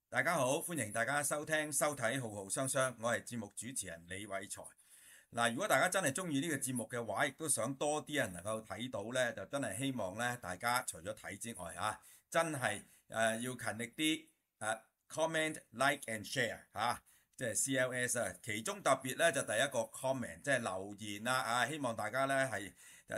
大家好，歡迎大家收聽收睇《浩浩雙雙》，我係節目主持人李偉才。嗱，如果大家真係中意呢個節目嘅話，亦都想多啲人能夠睇到呢，就真係希望呢，大家除咗睇之外真係要勤力啲comment、like and share 即係 CLS 啊。其中特別呢，就第一個 comment，即係留言啦希望大家呢係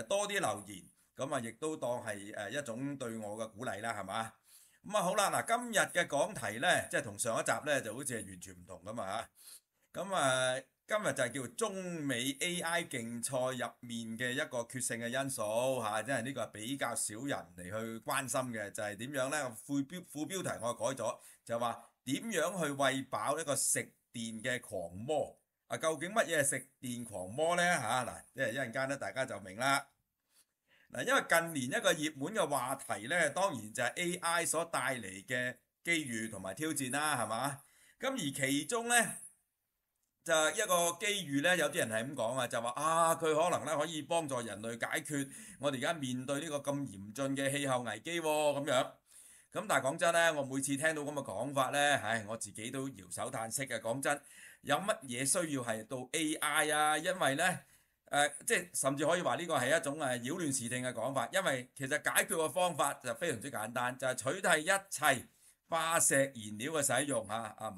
多啲留言，咁亦都當係一種對我嘅鼓勵啦，係嘛？咁好啦，嗱，今日嘅講題呢，即係同上一集呢就好似係完全唔同咁今日就係叫中美 AI 競賽入面嘅一個決勝嘅因素即係呢個係比較少人嚟去關心嘅，就係點樣呢？副標題我改咗，就話點樣去餵飽一個食電嘅狂魔究竟乜嘢係食電狂魔呢？嗱，即係一陣間咧，大家就明啦。嗱，因為近年一個熱門嘅話題咧，當然就係 AI 所帶嚟嘅機遇同埋挑戰啦，係嘛？咁而其中咧就一個機遇咧，有啲人係咁講就話佢可能咧可以幫助人類解決我哋而家面對呢個咁嚴峻嘅氣候危機喎，咁樣。咁但係講真咧，我每次聽到咁嘅講法咧，我自己都搖手嘆息嘅。講真，有乜嘢需要係到 AI 啊？因為咧。即係甚至可以話呢個係一種擾亂視聽嘅講法，因為其實解決嘅方法就非常之簡單，就係取締一切化石燃料嘅使用唔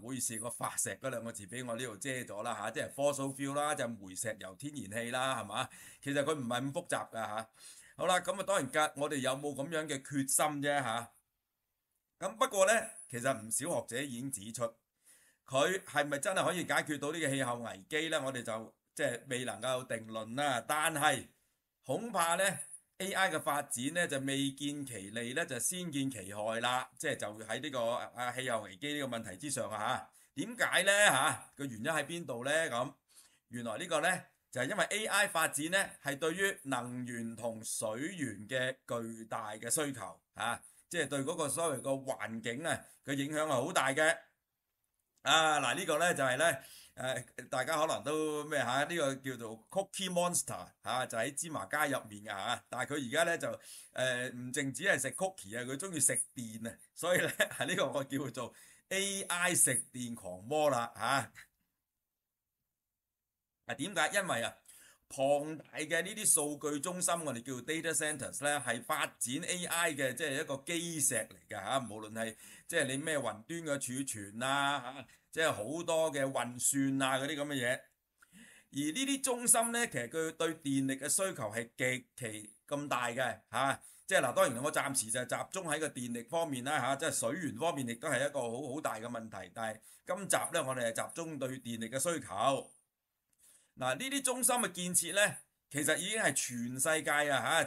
好意思，個化石嗰兩個字俾我呢度遮咗啦即係 fossil fuel 啦，就煤、石油、天然氣啦，係嘛？其實佢唔係咁複雜㗎好啦，咁當然我哋有冇咁樣嘅決心啫咁不過呢，其實唔少學者已經指出，佢係咪真係可以解決到呢個氣候危機呢？我哋就即係未能夠定論啦，但係恐怕呢 AI 嘅發展呢就未見其利呢就先見其害啦，即係就喺呢個氣候危機呢個問題之上點解呢個原因喺邊度呢？咁原來呢個呢就係因為 AI 發展呢係對於能源同水源嘅巨大嘅需求即係對嗰個所謂個環境嘅影響係好大嘅。嗱呢個呢就係呢。大家可能都咩呢個叫做 Cookie Monster 就喺芝麻街入面但係佢而家呢就唔淨止係食 cookie佢中意食電所以呢係呢個我叫做 AI 食電狂魔啦點解？因為龐大嘅呢啲數據中心，我哋叫 data centers 咧，係發展 AI 嘅即係一個基石嚟㗎無論係即係你咩雲端嘅儲存即係好多嘅運算嗰啲咁嘅嘢。而呢啲中心呢，其實佢對電力嘅需求係極其咁大嘅即係嗱，當然我暫時就集中喺個電力方面啦即係水源方面亦都係一個好大嘅問題。但係今集呢，我哋係集中對電力嘅需求。嗱，呢啲中心嘅建設呢，其實已經係全世界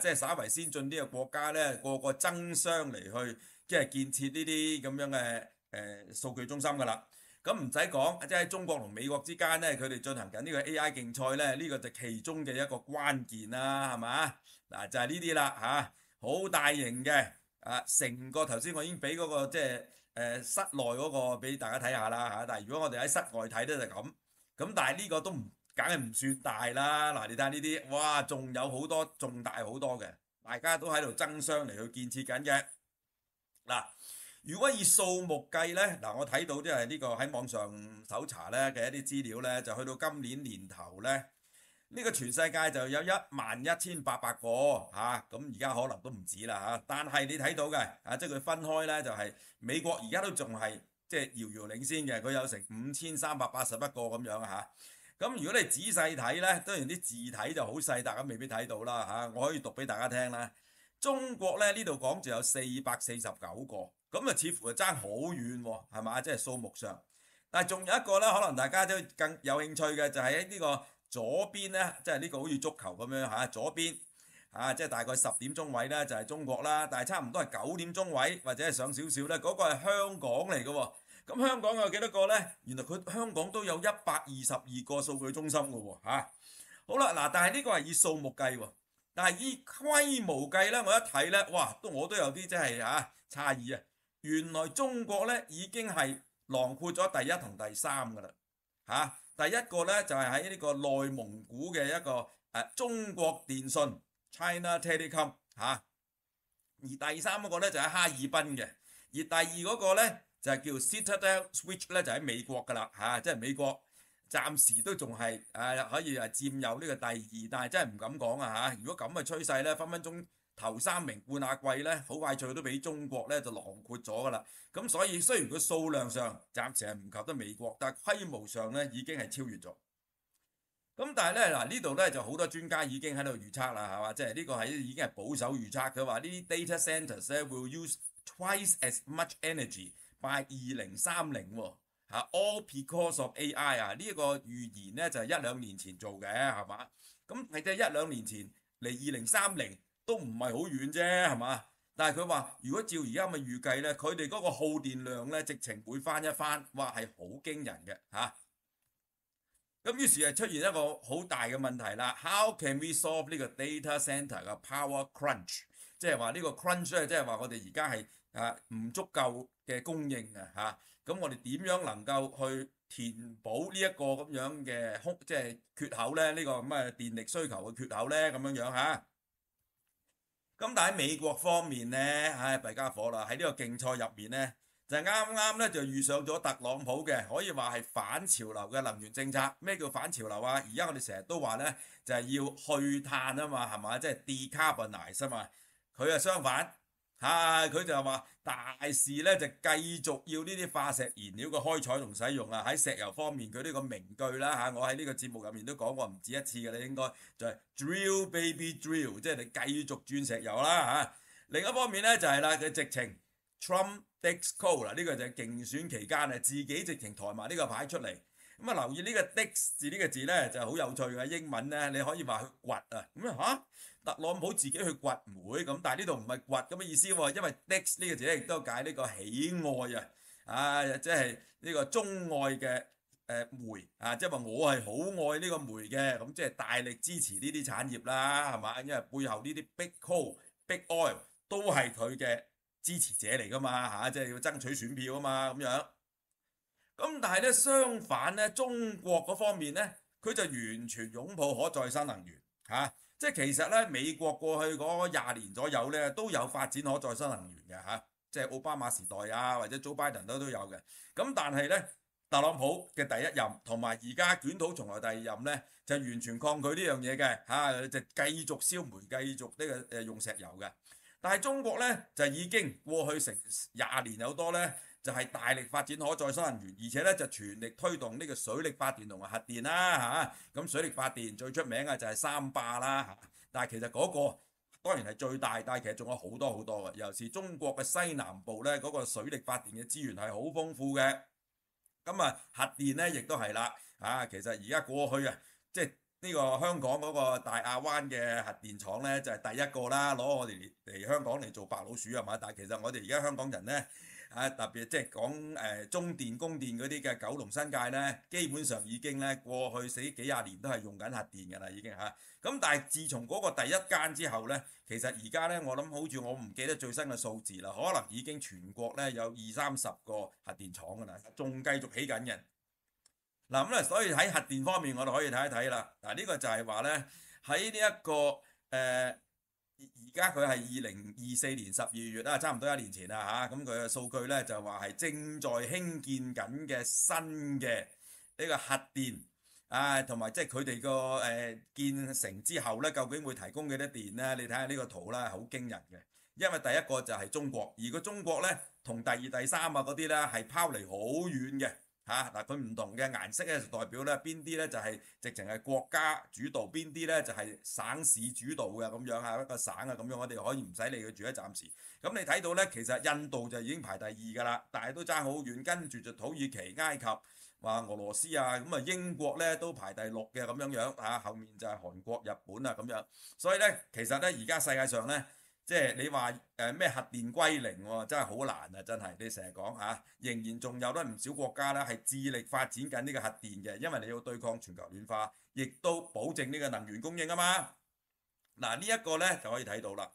即係稍為先進啲嘅國家呢，個個爭相嚟去即係建設呢啲咁樣嘅數據中心㗎啦。咁唔使講，即係中國同美國之間呢，佢哋進行緊呢個 AI 競賽呢，呢個就其中嘅一個關鍵啦，係嘛？嗱，就係呢啲啦好大型嘅成個頭先我已經俾嗰個即係室內嗰個俾大家睇下啦但係如果我哋喺室外睇咧就咁但係呢個都唔梗係唔算大啦。嗱，你睇下呢啲，哇，仲有好多，仲大好多嘅，大家都喺度爭相嚟去建設緊嘅。嗱，如果以數目計呢，嗱，我睇到即係呢個喺網上搜查呢嘅一啲資料呢，就去到今年年頭呢，呢個全世界就有11800個咁而家可能都唔止啦但係你睇到嘅即係佢分開呢，就係美國而家都仲係即係遙遙領先嘅，佢有成5381個咁樣咁如果你仔細睇呢，當然啲字體就好細，大家未必睇到啦我可以讀俾大家聽啦。中國呢，呢度講就有449個，咁似乎係爭好遠喎，係嘛？即係數目上。但係仲有一個呢，可能大家都更有興趣嘅就係喺呢個左邊呢，即係呢個好似足球咁樣左邊即係大概10點鐘位呢，就係中國啦，但係差唔多係9點鐘位或者係上少少呢，嗰個係香港嚟嘅喎。咁香港有幾多個呢？原來佢香港都有122個數據中心嘅喎好啦，嗱，但係呢個係以數目計喎，但係以規模計呢，我一睇呢，哇，我都有啲真係詫異原來中國呢已經係囊括咗第一同第三㗎啦第一個呢，就係喺呢個內蒙古嘅一個中國電信 China Telecom 而第三個呢，就喺哈爾濱嘅，而第二嗰個呢，就係叫 Citadel Switch 咧，就喺美國㗎啦嚇，即係美國暫時都仲係可以佔有呢個第二，但係真係唔敢講啊嚇！如果咁嘅趨勢咧，分分鐘頭3名冠亞季咧，好快脆都俾中國咧就囊括咗㗎啦。咁所以雖然佢數量上暫時係唔及得美國，但係規模上咧已經係超越咗。咁但係咧嗱，呢度咧就好多專家已經喺度預測啦，係嘛？即係呢個係已經係保守預測。佢話呢啲 data centers 咧 will use twice as much energy by 2030喎，all because of AI 啊！呢一個預言咧就係1-2年前做嘅，係嘛？咁係即係1-2年前離2030都唔係好遠啫，係嘛？但係佢話如果照而家咁嘅預計咧，佢哋嗰個耗電量咧直情會翻一番，哇係好驚人嘅嚇！咁於是係出現一個好大嘅問題啦。How can we solve 呢個 data center 嘅 power crunch？即係話呢個 crunch 咧，即係話我哋而家係唔足夠嘅供應啊嚇。咁我哋點樣能夠去填補呢一個咁樣嘅即係缺口咧？呢個咁嘅電力需求嘅缺口咧，咁樣樣嚇。咁但喺美國方面咧，弊家伙啦！喺呢個競賽入面咧，就啱啱咧就遇上咗特朗普嘅，可以話係反潮流嘅能源政策。咩叫反潮流啊？而家我哋成日都話咧，就係要去碳啊嘛，係嘛？即係 decarbonize 啊嘛。佢啊相反，佢就話大事咧就繼續要呢啲化石燃料嘅開採同使用啊。喺石油方面，佢呢個名句啦我喺呢個節目入面都講過唔止一次嘅啦，應該就係 drill baby drill，即係你繼續鑽石油啦另一方面咧就係啦，佢直情 Trump Digs Coal 啦，呢個就係競選期間自己直情抬埋呢個牌出嚟。咁留意呢個 Digs 字呢個字咧就好有趣嘅，英文咧你可以話去掘啊。咁特朗普自己去掘唔會咁，但係呢度唔係掘咁嘅意思喎，因為 Digs 呢個字咧亦都解呢個喜愛即係呢個鍾愛嘅煤即係話我係好愛呢個煤嘅，咁即係大力支持呢啲產業啦，係嘛？因為背後呢啲 Big Coal、Big Oil 都係佢嘅支持者嚟㗎嘛即係要爭取選票啊嘛咁樣。咁但係咧相反咧，中國嗰方面咧，佢就完全擁抱可再生能源即係其實咧美國過去嗰20年左右咧都有發展可再生能源嘅即係奧巴馬時代或者 Joe Biden 都有嘅。咁但係咧特朗普嘅第一任同埋而家捲土重來第二任咧就完全抗拒呢樣嘢嘅就繼續燒煤，繼續呢個用石油嘅。但係中國咧就已經過去成20年有多咧，就係大力發展可再生能源，而且咧就全力推動呢個水力發電同埋核電啦咁水力發電最出名嘅就係三霸啦但係其實嗰個當然係最大，但係其實仲有好多好多嘅。尤其是中國嘅西南部咧，嗰個水力發電嘅資源係好豐富嘅。咁核電咧亦都係啦其實而家過去即係呢個香港嗰個大亞灣嘅核電廠咧就係第一個啦，攞我哋嚟香港嚟做白老鼠係嘛？但係其實我哋而家香港人咧特別即係講中電、供電嗰啲嘅九龍新界咧，基本上已經咧過去幾廿年都係用緊核電㗎啦，已經咁但係自從嗰個第一間之後咧，其實而家咧我諗好似我唔記得最新嘅數字啦，可能已經全國咧有20-30個核電廠㗎啦，仲繼續起緊嘅。嗱咁咧，所以喺核電方面，我哋可以睇一睇啦。嗱，呢個就係話咧，喺呢一個而家佢係2024年12月啦，差唔多1年前啦咁佢嘅數據咧就話係正在興建緊嘅新嘅呢個核電同埋即係佢哋個建成之後咧，究竟會提供幾多電咧？你睇下呢個圖啦，好驚人嘅。因為第一個就係中國，而個中國咧同第二、第三嗰啲咧係拋離好遠嘅。嗱，佢唔同嘅顏色咧，就代表咧邊啲咧就係直情係國家主導，邊啲咧就係省市主導嘅咁樣一個省咁樣，我哋可以唔使理佢住暫時。咁你睇到咧，其實印度就已經排第2㗎啦，但係都爭好遠，跟住就土耳其、埃及、話俄羅斯咁英國咧都排第6嘅咁樣後面就係韓國、日本咁樣。所以咧，其實咧而家世界上咧，即係你話咩核電歸零喎，真係好難真係。你成日講仍然仲有得唔少國家咧係致力發展緊呢個核電嘅，因為你要對抗全球暖化，亦都保證呢個能源供應啊嘛。嗱，呢一個咧就可以睇到啦，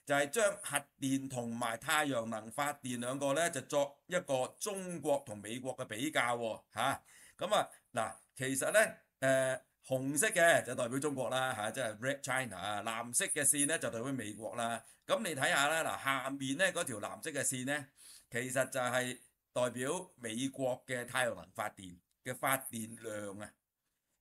就係將核電同埋太陽能發電兩個咧就作一個中國同美國嘅比較咁嗱，其實咧紅色嘅就代表中國啦即係 Red China，藍色嘅線咧就代表美國啦。咁你睇下啦，嗱，下面咧嗰條藍色嘅線咧，其實就係代表美國嘅太陽能發電嘅發電量啊，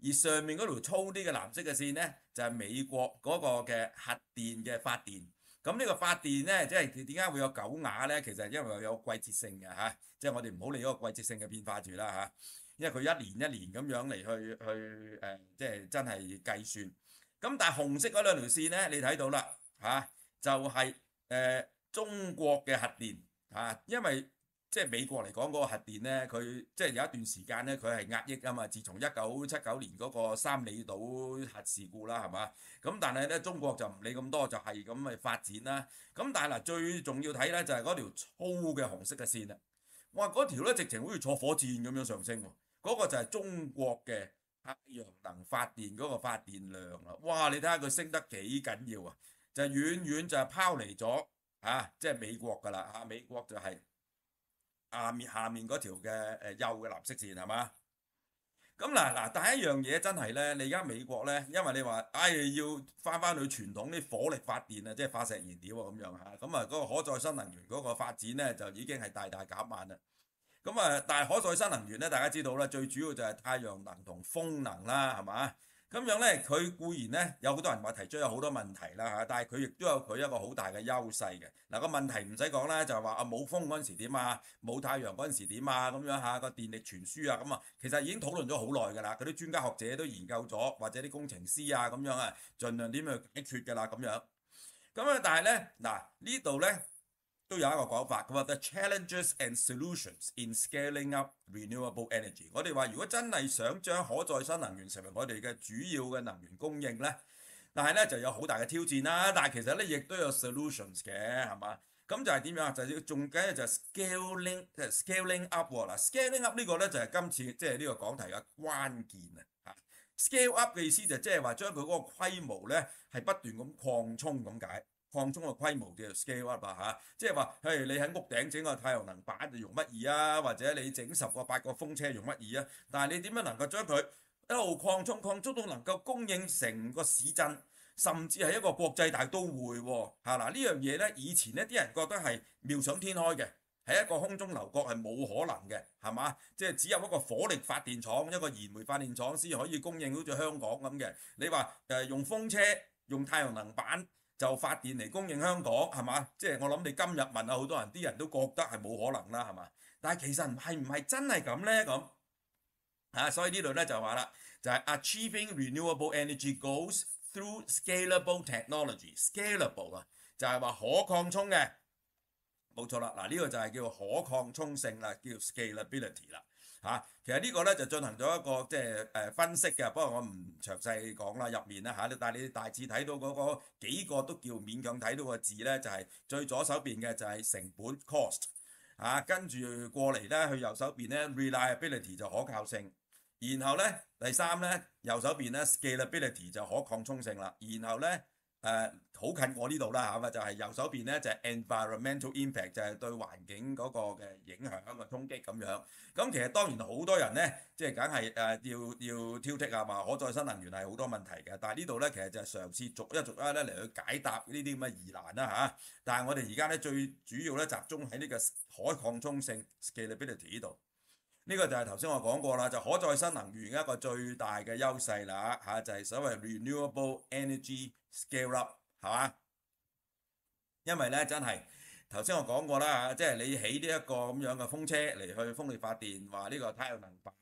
而上面嗰條粗啲嘅藍色嘅線呢，就係美國嗰個嘅核電嘅發電。咁呢個發電呢，即係點解會有狗牙呢？其實因為有季節性嘅嚇，即係我哋唔好理嗰個季節性嘅變化住啦嚇，因為佢一年一年咁樣嚟去即係真係計算。咁但係紅色嗰兩條線呢，你睇到啦嚇，就係中國嘅核電嚇，因為即係美國嚟講嗰個核電呢，佢即係有一段時間呢，佢係壓抑啊嘛。自從1979年嗰個三里島核事故啦，係嘛？咁但係咧，中國就唔理咁多，就係咁去發展啦。咁但係嗱，最重要睇咧就係嗰條粗嘅紅色嘅線啦。哇！嗰條咧直情好似坐火箭咁樣上升喎。嗰個就係中國嘅太陽能發電嗰個發電量啦。哇！你睇下佢升得幾緊要啊！就係遠遠就係拋離咗即係美國㗎啦嚇。美國就係下面嗰條嘅幼嘅藍色線係嘛？咁嗱，第一樣嘢真係咧，你而家美國咧，因為你話要翻去傳統啲火力發電啊，即係化石燃料啊咁樣嚇，咁啊嗰個可再生能源嗰個發展咧就已經係大大減慢啦。咁啊，但係可再生能源咧，大家知道啦，最主要就係太陽能同風能啦，係嘛？咁樣咧，佢固然咧有好多人話提出有好多問題啦嚇，但係佢亦都有佢一個好大嘅優勢嘅。嗱，個問題唔使講啦，就係話冇風嗰陣時點啊，冇太陽嗰陣時點啊，咁樣嚇個電力傳輸啊咁啊，其實已經討論咗好耐㗎啦。嗰啲專家學者都研究咗，或者啲工程師啊咁樣啊，盡量點去解決㗎啦咁樣。咁啊，但係咧嗱呢度咧。都有一個講法，佢話 The challenges and solutions in scaling up renewable energy。我哋話如果真係想將可再生能源成為我哋嘅主要嘅能源供應咧，但係咧就有好大嘅挑戰啦。但係其實咧亦都有 solutions 嘅，係嘛？咁就係點樣啊？就要仲緊要就係 scaling up 喎。嗱，scaling up 呢個咧就係今次即係呢個講題嘅關鍵啊。scale up 嘅意思就即係話將佢嗰個規模咧係不斷咁擴充咁解。擴充個規模叫做 scale up 嚇，即係話，譬如你喺屋頂整個太陽能板就容乜易啊，或者你整10個8個風車容乜易啊？但係你點樣能夠將佢一路擴充到能夠供應成個市鎮，甚至係一個國際大都會喎？嗱呢樣嘢咧，以前呢啲人覺得係妙想天開嘅，係一個空中樓閣係冇可能嘅，係嘛？即係只有一個火力發電廠、一個燃煤發電廠先可以供應好似香港咁嘅。你話用風車、用太陽能板就發電嚟供應香港係嘛？即係我諗你今日問下好多人，啲人都覺得係冇可能啦，係嘛？但係其實係唔係真係咁咧？咁所以呢度咧就話啦，就係 achieving renewable energy goals through scalable technology。scalable 啊，就係話可擴充嘅，冇錯啦。嗱呢個就係叫可擴充性啦，叫 scalability 啦。其實呢個咧就進行咗一個即係分析嘅，不過我唔詳細講啦入面啦但係你大致睇到嗰個幾個都叫勉強睇到個字咧，就係最左手邊嘅就係成本 cost 跟住過嚟咧去右手邊咧 reliability 就可靠性，然後咧第三咧右手邊咧 scalability 就可擴充性啦，然後咧好近我呢度啦就係右手邊咧就係 environmental impact， 就係對環境嗰個嘅影響嘅衝擊咁樣。咁其實當然好多人咧即係梗係要挑剔啊，話可再生能源係好多問題嘅。但係呢度咧其實就係嘗試逐一咧嚟去解答呢啲咁嘅疑難啦但係我哋而家咧最主要咧集中喺呢個可擴充性 scalability 呢度。呢個就係頭先我講過啦，就可再生能源一個最大嘅優勢啦就係所謂 renewable energy scale up 係嘛？因為咧真係頭先我講過啦即係你起呢一個咁樣嘅風車嚟去風力發電，話呢個太陽能板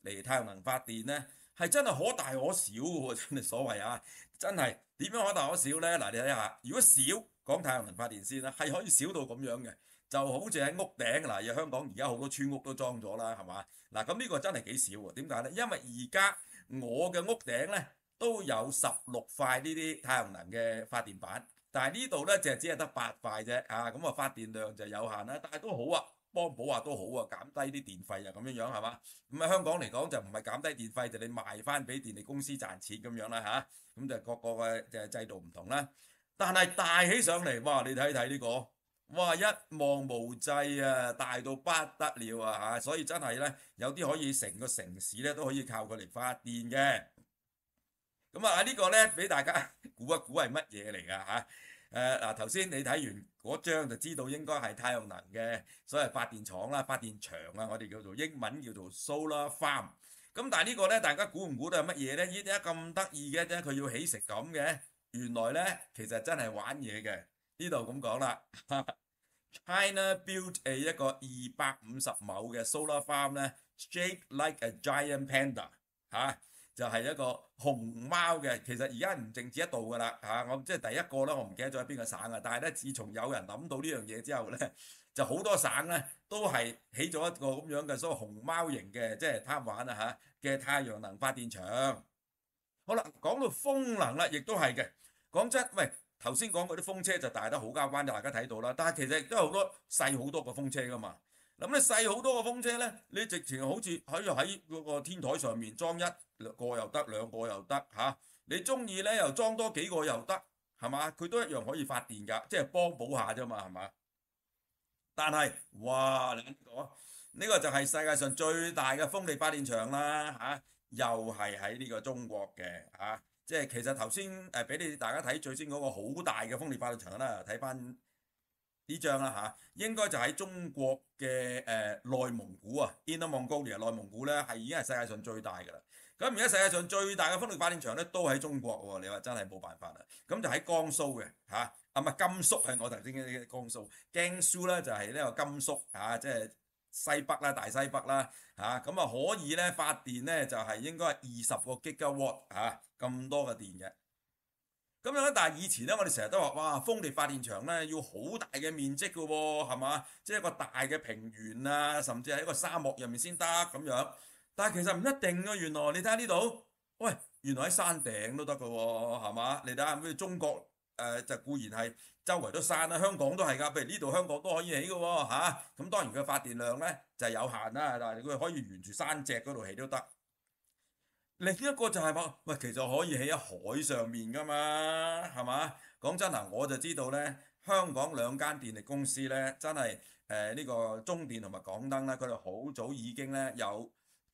嚟太陽能發電咧係真係可大可小嘅喎，真係所謂真係點樣可大可小咧？嗱你睇下，如果少講太陽能發電先啦，係可以少到咁樣嘅。就好似喺屋頂嗱，香港而家好多村屋都裝咗啦，係嘛？嗱咁呢個真係幾少喎？點解呢？因為而家我嘅屋頂呢都有16塊呢啲太陽能嘅發電板，但係呢度呢就只係得8塊啫咁發電量就有限啦。但係都好幫補都好減低啲電費咁樣係嘛？咁香港嚟講就唔係減低電費，就你賣翻俾電力公司賺錢咁樣啦咁就各個嘅制度唔同啦。但係大起上嚟，哇！你睇睇呢個。哇！一望無際大到不得了所以真係咧，有啲可以成個城市咧都可以靠佢嚟發電嘅。咁呢個咧俾大家估一估係乜嘢嚟㗎嗱，頭先你睇完嗰張就知道應該係太陽能嘅所謂發電廠啦、發電場啊，我哋叫做英文叫做 solar farm。咁但係呢個咧，大家估唔估到係乜嘢咧？依啲咁得意嘅啫，佢要起成咁嘅，原來咧其實真係玩嘢嘅。呢度咁講啦，China built 一個250畝嘅 solar farm 咧，shaped like a giant panda 嚇。就係一個熊貓嘅，其實而家唔淨止一度㗎啦嚇，我即係第一個啦，我唔記得咗喺邊個省啊，但係咧，自從有人諗到呢樣嘢之後咧，就好多省咧都係起咗一個咁樣嘅所謂熊貓型嘅，即係貪玩啊嚇嘅太陽能發電場。好啦，講到風能啦，亦都係嘅。講真，喂，頭先講嗰啲風車就大得好交關，大家睇到啦，但係其實亦都有好多細好多個風車㗎嘛。咁你細好多個風車咧，你直情好似喺嗰個天台上面裝一個又得，兩個又得嚇。你中意咧又裝多幾個又得，係嘛？佢都一樣可以發電㗎，即係幫補下啫嘛，係嘛？但係哇，你講呢個就係世界上最大嘅風力發電場啦嚇，又係喺呢個中國嘅嚇。即係其實頭先俾你大家睇最先嗰個好大嘅風力發電場啦，睇翻呢張啦嚇，應該就喺中國嘅內蒙古啊，Inner Mongolia 內蒙古咧係已經係世界上最大㗎啦。咁而家世界上最大嘅風力發電場咧都喺中國喎，你話真係冇辦法啦。咁就喺江蘇嘅嚇，唔係甘肅係我頭先嘅江蘇，江蘇咧就係呢個甘肅嚇，即係西北啦、大西北啦嚇，咁啊可以咧發電咧就係應該係20個 gigawatt 嚇咁多嘅電嘅。咁樣咧，但係以前咧，我哋成日都話，哇，風力發電場咧要好大嘅面積嘅喎，係嘛？即係一個大嘅平原啊，甚至係一個沙漠入面先得咁樣。但係其實唔一定㗎，原來你睇下呢度，喂，原來喺山頂都得㗎喎，係嘛？你睇下，譬如中國就固然係周圍都山啦，香港都係㗎，譬如呢度香港都可以起㗎喎嚇。咁當然佢發電量咧就係有限啦，但係佢可以沿住山脊嗰度起都得。另一個就係話，喂，其實可以起喺海上面㗎嘛，係嘛？講真嗱，我就知道咧，香港兩間電力公司咧，真係呢個中電同埋港燈咧，佢哋好早已經咧有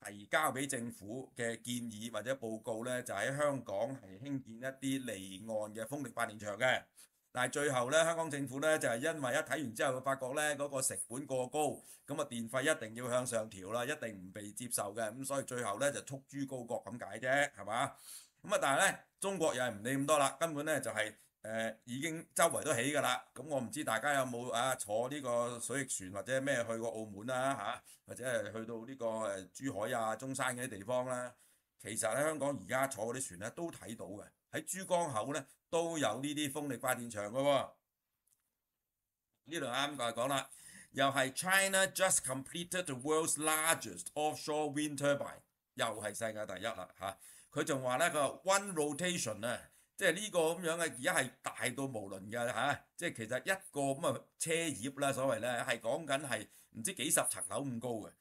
提交俾政府嘅建議或者報告咧，就喺香港係興建一啲離岸嘅風力發電場嘅。但係最後咧，香港政府咧就係因為一睇完之後，發覺咧嗰個成本過高，咁啊電費一定要向上調啦，一定唔被接受嘅，咁所以最後咧就束諸高閣咁解啫，係嘛？咁啊，但係咧中國又係唔理咁多啦，根本咧就係已經周圍都起㗎啦。咁我唔知大家有冇坐呢個水翼船或者咩去過澳門啦嚇，或者係去到呢個珠海啊、中山嗰啲地方啦。其實喺香港而家坐嗰啲船咧都睇到嘅，喺珠江口咧都有呢啲風力發電場嘅喎。呢度啱就係講啦，又係 China just completed the world's largest offshore wind turbine， 又係世界第一啦嚇。佢仲話咧，佢話 one rotation 啊，即係呢個咁樣嘅，而家係大到無倫嘅嚇，即係其實一個咁嘅車葉啦，所謂咧係講緊係唔知幾十層樓咁高嘅。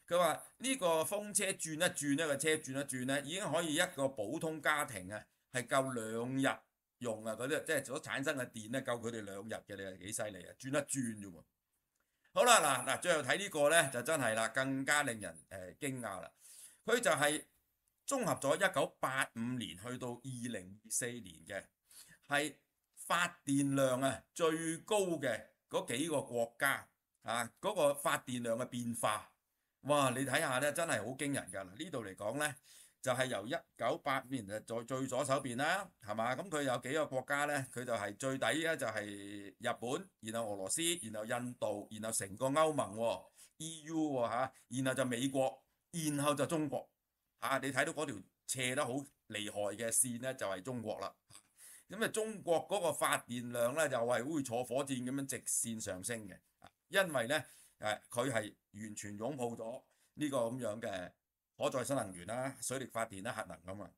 佢話呢個風車轉一轉呢個車轉一轉咧，已經可以一個普通家庭啊係夠2日用啊！嗰啲即係所產生嘅電咧，夠佢哋2日嘅，你係幾犀利啊！轉一轉啫喎。好啦，嗱，最後睇呢個咧就真係啦，更加令人驚訝啦。佢就係綜合咗1985年去到2024年嘅，係發電量啊最高嘅嗰幾個國家啊，嗰個發電量嘅變化。哇！你睇下咧，真係好驚人㗎。呢度嚟講咧，就係由1985年在最左手邊啦，係嘛？咁佢有幾個國家咧？佢就係最底咧，就係日本，然後俄羅斯，然後印度，然後成個歐盟喎 EU 喎嚇，然後就美國，然後就中國嚇。你睇到嗰條斜得好厲害嘅線咧，就係中國啦。咁啊，中國嗰個發電量咧，就係好似坐火箭咁樣直線上升嘅，因為咧佢係完全擁抱咗呢個咁樣嘅可再生能源啦、水力發電啦、核能啊嘛。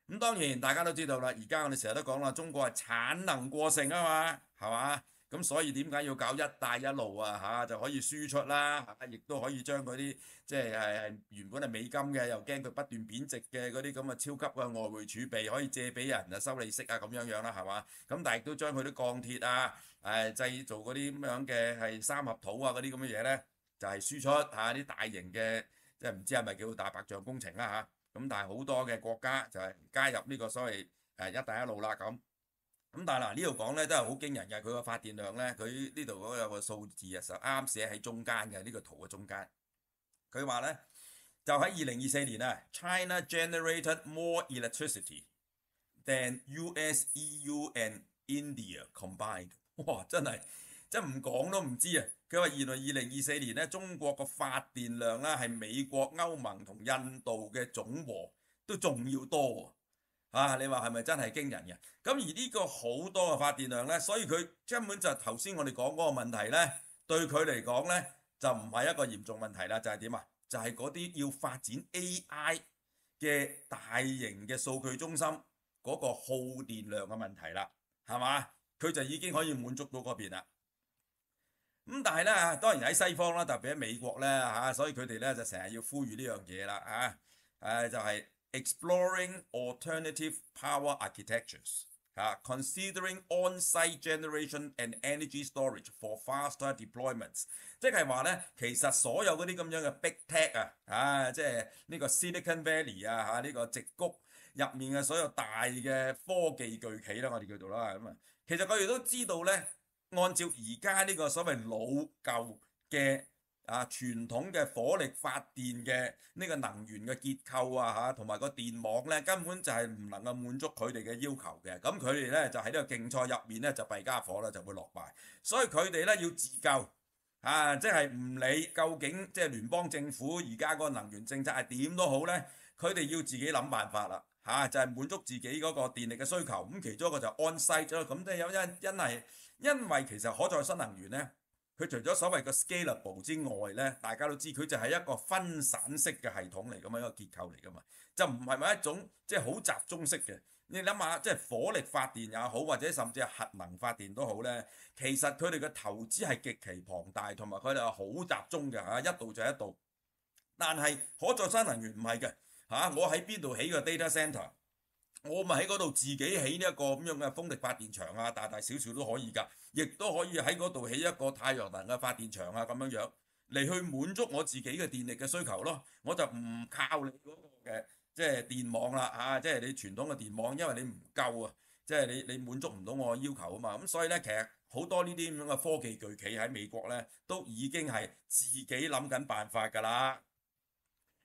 咁當然大家都知道啦，而家我哋成日都講啦，中國係產能過剩啊嘛，係嘛？咁所以點解要搞一帶一路啊嚇？就可以輸出啦，亦都可以將嗰啲即係原本係美金嘅，又驚佢不斷貶值嘅嗰啲咁嘅超級嘅外匯儲備可以借俾人啊收利息啊咁樣樣啦，係嘛？咁但係亦都將佢啲鋼鐵啊製造嗰啲咁樣嘅係三合土啊嗰啲咁嘅嘢咧，就係輸出啲大型嘅即係唔知係咪叫大白象工程啦嚇。咁但係好多嘅國家就係加入呢個所謂一帶一路啦咁。咁但係嗱呢度講咧都係好驚人嘅，佢個發電量咧，佢呢度嗰有個數字啊，就啱寫喺中間嘅呢個圖嘅中間。佢話咧就喺2024年啊，China generated more electricity than US, EU and India combined。哇！真唔講都唔知啊！佢話原來2024年咧，中國個發電量咧係美國、歐盟同印度嘅總和都仲要多啊！你話係咪真係驚人嘅？咁而呢個好多嘅發電量呢，所以佢根本就頭先我哋講嗰個問題呢，對佢嚟講呢，就唔係一個嚴重問題啦，就係點啊？就係嗰啲要發展 AI 嘅大型嘅數據中心嗰個耗電量嘅問題啦，係嘛？佢就已經可以滿足到嗰邊啦。咁但係咧，當然喺西方啦，特別喺美國咧嚇，所以佢哋咧就成日要呼籲呢樣嘢啦就係 exploring alternative power architectures considering on-site generation and energy storage for faster deployments。即係話咧，其實所有嗰啲咁樣嘅 big tech 即係呢個 Silicon Valley 呢個矽谷入面嘅所有大嘅科技巨企啦，我哋叫做啦咁啊，其實佢哋都知道咧。按照而家呢個所謂老舊嘅傳統嘅火力發電嘅呢個能源嘅結構同埋個電網咧，根本就係唔能夠滿足佢哋嘅要求嘅。咁佢哋咧就喺呢個競賽入面咧就弊家伙啦，就會落敗。所以佢哋咧要自救即係唔理究竟即係聯邦政府而家個能源政策係點都好咧，佢哋要自己諗辦法啦就係滿足自己嗰個電力嘅需求。咁其中一個就 on-site 咯。咁即係因為其實可再生能源咧，佢除咗所謂嘅 scalable 之外咧，大家都知佢就係一個分散式嘅系統嚟㗎嘛，一個結構嚟㗎嘛，就唔係咪一種即係好集中式嘅。你諗下，即係火力發電也好，或者甚至係核能發電都好咧，其實佢哋嘅投資係極其龐大，同埋佢哋係好集中嘅一度就一度。但係可再生能源唔係嘅我喺邊度起個 data centre？我咪喺嗰度自己起呢一個咁樣嘅風力發電場大大小小都可以㗎，亦都可以喺嗰度起一個太陽能嘅發電場咁樣樣嚟去滿足我自己嘅電力嘅需求咯。我就唔靠你嗰個嘅即係電網啦即係你傳統嘅電網，因為你唔夠即係你滿足唔到我嘅要求啊嘛。咁所以咧，其實好多呢啲咁樣嘅科技巨企喺美國咧，都已經係自己諗緊辦法㗎啦。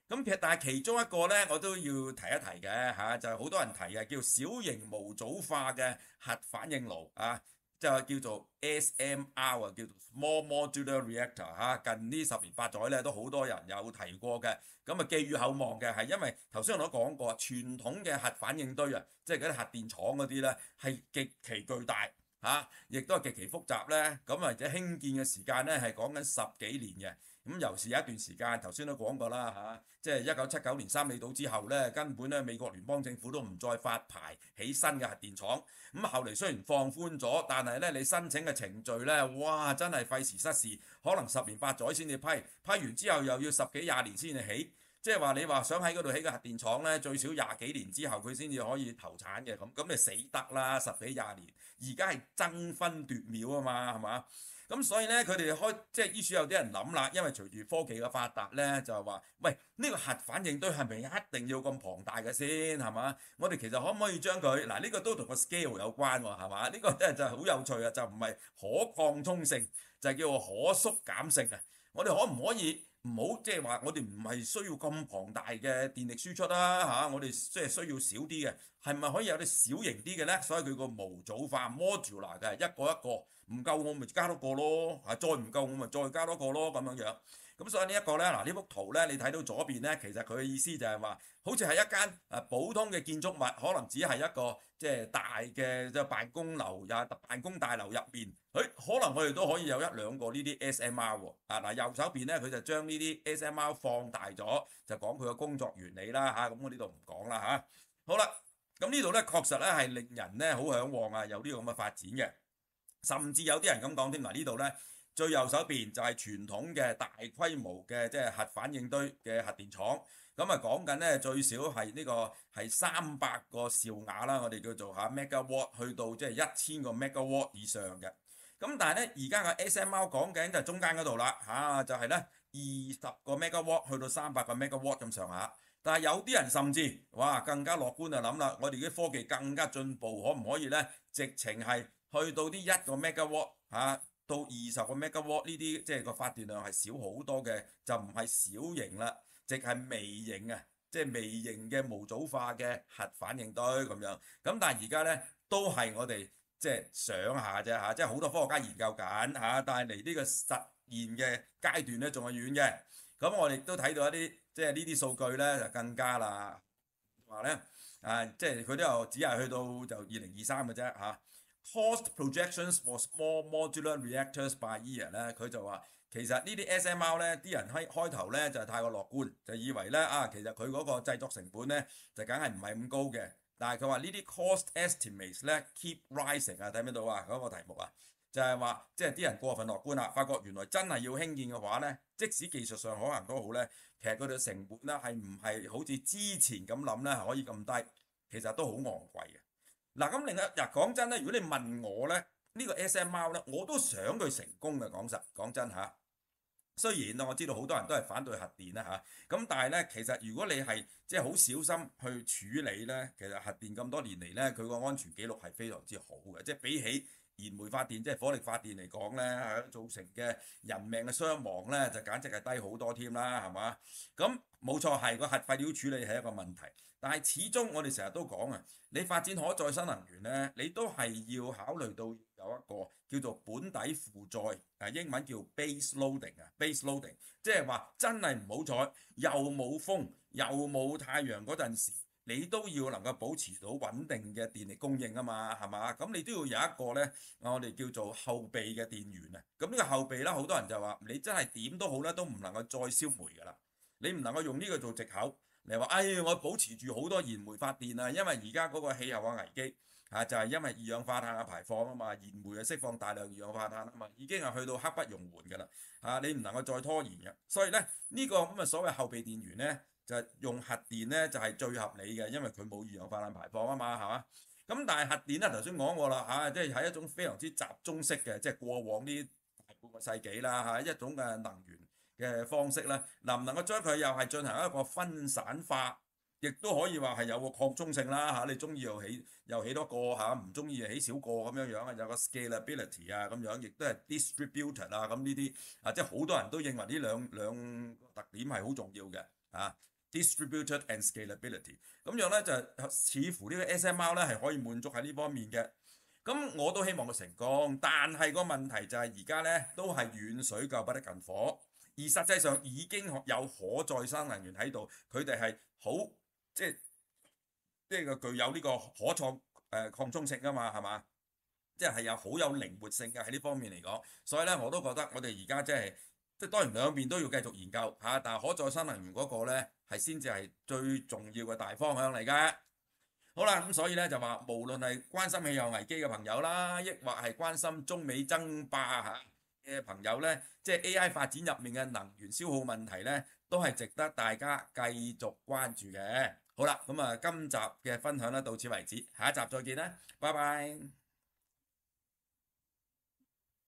咁但係其中一個咧，我都要提一提嘅就係好多人提嘅，叫小型模組化嘅核反應爐就叫做 SMR 叫做 Small Modular Reactor 近呢10年8載咧，都好多人有提過嘅。咁寄予厚望嘅係因為頭先我都講過，傳統嘅核反應堆即係嗰啲核電廠嗰啲咧，係極其巨大亦都係極其複雜咧。咁或者興建嘅時間咧係講緊10幾年嘅。咁尤其是有一段時間，頭先都講過啦即係1979年三里島之後咧，根本咧美國聯邦政府都唔再發牌起新嘅核電廠。咁後嚟雖然放寬咗，但係咧你申請嘅程序咧，哇真係費時失事，可能10年8載先至批，批完之後又要10幾20年先至起。即係話你話想喺嗰度起個核電廠咧，最少20幾年之後佢先至可以投產嘅。咁你死得啦，10幾20年。而家係爭分奪秒啊嘛，係嘛？咁所以咧，佢哋即係於是有啲人諗啦，因為隨住科技嘅發達咧，就係話，喂，呢個核反應堆係咪一定要咁龐大嘅先係嘛？我哋其實可唔可以將佢嗱呢個都同個 scale 有關喎係嘛？呢個真係就係好有趣啊，就唔係可擴充性，就係叫做可縮減性啊！我哋可唔可以唔好即係話我哋唔係需要咁龐大嘅電力輸出啦我哋即係需要少啲嘅，係咪可以有啲小型啲嘅咧？所以佢個模組化 modular 嘅一個一個。唔夠我咪加多個咯，再唔夠我咪再加多個咯咁樣樣。咁所以呢一個咧，嗱呢幅圖咧，你睇到左邊咧，其實佢嘅意思就係話，好似係一間普通嘅建築物，可能只係一個即係大嘅即係辦公樓辦公大樓入面，可能佢哋都可以有1-2個呢啲 SMR 喎。嗱右手邊咧，佢就將呢啲 SMR 放大咗，就講佢嘅工作原理啦咁我呢度唔講啦好啦，咁呢度咧確實咧係令人咧好嚮往有呢個咁嘅發展嘅。甚至有啲人咁講添，呢度呢，最右手邊就係傳統嘅大規模嘅即係核反應堆嘅核電廠，咁講緊呢，最少係呢個係300個兆瓦啦，我哋叫做megawatt 去到即係1000個 megawatt 以上嘅。咁但係呢，而家嘅 SMR 講緊就係中間嗰度啦就係呢20個 megawatt 去到300個 megawatt 咁上下。但係有啲人甚至哇更加樂觀就諗啦，我哋啲科技更加進步，可唔可以呢？直情係去到啲1個 megawatt 到20個 megawatt 呢啲，即係個發電量係少好多嘅，就唔係小型啦，即係微型啊，即係微型嘅模組化嘅核反應堆咁樣。咁但係而家呢，都係我哋即係想下啫嚇，即係好多科學家研究緊嚇，但係離呢個實現嘅階段呢，仲係遠嘅。咁我哋都睇到一啲即係呢啲數據呢，就更加啦，話呢，即係佢都有只係去到就2023嘅啫嚇。Cost projections for small modular reactors by year 咧，佢就話其實呢啲 SMR 咧，啲人開頭咧就係太過樂觀，就以為咧其實佢嗰個製作成本咧就梗係唔係咁高嘅。但係佢話呢啲 cost estimates 咧 keep rising 啊，睇唔睇到啊？嗰個題目啊，就係話即係啲人過分樂觀啦，發覺原來真係要興建嘅話咧，即使技術上可行都好咧，其實佢哋嘅成本咧係唔係好似之前咁諗咧可以咁低，其實都好昂貴嘅。嗱，咁另一日講真咧，如果你問我咧，呢個 SMR 咧，我都想佢成功嘅。講真嚇，雖然我知道好多人都係反對核電啦嚇，咁但係咧，其實如果你係即係好小心去處理咧，其實核電咁多年嚟咧，佢個安全記錄係非常之好嘅，即係比起燃煤發電即係火力發電嚟講咧，造成嘅人命嘅傷亡咧，就簡直係低好多添啦，係嘛？咁冇錯係個核廢料處理係一個問題。但係始終我哋成日都講啊，你發展可再生能源呢，你都係要考慮到有一個叫做本底負載，英文叫 base loading 啊，base loading，即係話真係唔好彩，又冇風又冇太陽嗰陣時，你都要能夠保持到穩定嘅電力供應啊嘛，係嘛？咁你都要有一個呢，我哋叫做後備嘅電源啊。咁呢個後備呢，好多人就話你真係點都好咧，都唔能夠再燒煤㗎啦，你唔能夠用呢個做藉口。你話，我保持住好多燃煤發電啊，因為而家嗰個氣候嘅危機就係因為二氧化碳嘅排放啊嘛，燃煤啊釋放大量二氧化碳啊嘛，已經係去到刻不容緩㗎啦，你唔能夠再拖延嘅。所以咧呢個咁嘅所謂後備電源咧，就係用核電咧就係最合理嘅，因為佢冇二氧化碳排放啊嘛，係嘛？咁但係核電咧頭先講過啦，即係一種非常之集中式嘅，即係過往呢大半個世紀啦一種嘅能源嘅方式咧，能唔能夠將佢又係進行一個分散化，亦都可以話係有個擴充性啦你中意又起多個唔中意又起少個咁樣樣有個 scalability 啊咁樣，亦都係 distributed 啊咁呢啲即係好多人都認為呢兩特點係好重要嘅distributed and scalability 咁樣咧就似乎呢個 SMR 咧係可以滿足喺呢方面嘅。咁我都希望佢成功，但係個問題就係而家咧都係遠水救不得近火。而實際上已經有可再生能源喺度，佢哋係好即係個具有呢個擴充性噶嘛，係嘛？即係有好有靈活性嘅喺呢方面嚟講，所以咧我都覺得我哋而家即係當然兩邊都要繼續研究但係可再生能源嗰個咧係先至係最重要嘅大方向嚟㗎。好啦，咁所以咧就話無論係關心氣候危機嘅朋友啦，抑或係關心中美爭霸嘅朋友呢，即係 AI 發展入面嘅能源消耗問題呢，都係值得大家繼續關注嘅。好啦，咁今集嘅分享呢到此為止，下一集再見啦，拜拜。